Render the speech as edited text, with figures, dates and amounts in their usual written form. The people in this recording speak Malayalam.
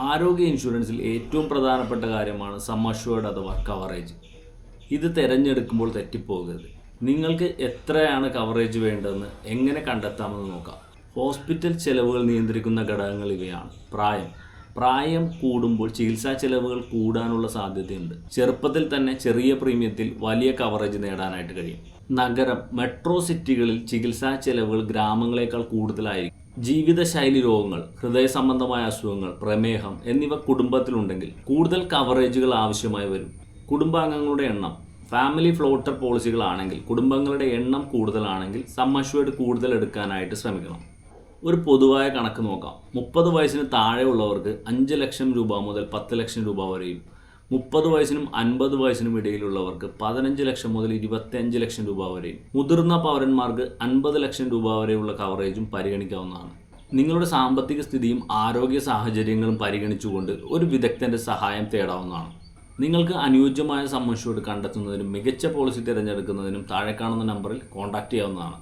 ആരോഗ്യ ഇൻഷുറൻസിൽ ഏറ്റവും പ്രധാനപ്പെട്ട കാര്യമാണ് സം അഷ്വേർഡ് അഥവാ കവറേജ്. ഇത് തിരഞ്ഞെടുക്കുമ്പോൾ തെറ്റിപ്പോകരുത്. നിങ്ങൾക്ക് എത്രയാണ് കവറേജ് വേണ്ടതെന്ന് എങ്ങനെ കണ്ടെത്താമെന്ന് നോക്കാം. ഹോസ്പിറ്റൽ ചെലവുകൾ നിയന്ത്രിക്കുന്ന ഘടകങ്ങൾ ഇവയാണ്. പ്രായം കൂടുമ്പോൾ ചികിത്സാ ചെലവുകൾ കൂടാനുള്ള സാധ്യതയുണ്ട്. ചെറുപ്പത്തിൽ തന്നെ ചെറിയ പ്രീമിയത്തിൽ വലിയ കവറേജ് നേടാനായിട്ട് കഴിയും. മെട്രോ സിറ്റികളിൽ ചികിത്സാ ചെലവുകൾ ഗ്രാമങ്ങളെക്കാൾ കൂടുതലായിരിക്കും. ജീവിതശൈലി രോഗങ്ങൾ, ഹൃദയ സംബന്ധമായ അസുഖങ്ങൾ, പ്രമേഹം എന്നിവ കുടുംബത്തിലുണ്ടെങ്കിൽ കൂടുതൽ കവറേജുകൾ ആവശ്യമായി വരും. കുടുംബാംഗങ്ങളുടെ എണ്ണം, ഫാമിലി ഫ്ലോട്ടർ പോളിസികളാണെങ്കിൽ കുടുംബങ്ങളുടെ എണ്ണം കൂടുതലാണെങ്കിൽ സം അഷ്വേർഡ് കൂടുതൽ എടുക്കാനായിട്ട് ശ്രമിക്കണം. ഒരു പൊതുവായ കണക്ക് നോക്കാം. 30 വയസ്സിന് താഴെയുള്ളവർക്ക് 5 ലക്ഷം രൂപ മുതൽ 10 ലക്ഷം രൂപ വരെയും 30 വയസ്സിനും 50 വയസ്സിനും ഇടയിലുള്ളവർക്ക് 15 ലക്ഷം മുതൽ 25 ലക്ഷം രൂപ വരെയും മുതിർന്ന പൗരന്മാർക്ക് 50 ലക്ഷം രൂപ വരെയുള്ള കവറേജും പരിഗണിക്കാവുന്നതാണ്. നിങ്ങളുടെ സാമ്പത്തിക സ്ഥിതിയും ആരോഗ്യ സാഹചര്യങ്ങളും പരിഗണിച്ചുകൊണ്ട് ഒരു വിദഗ്ധൻ്റെ സഹായം തേടാവുന്നതാണ്. നിങ്ങൾക്ക് അനുയോജ്യമായ സം അഷ്വേർഡ് കണ്ടെത്തുന്നതിനും മികച്ച പോളിസി തിരഞ്ഞെടുക്കുന്നതിനും താഴെ കാണുന്ന നമ്പറിൽ കോൺടാക്റ്റ് ചെയ്യാവുന്നതാണ്.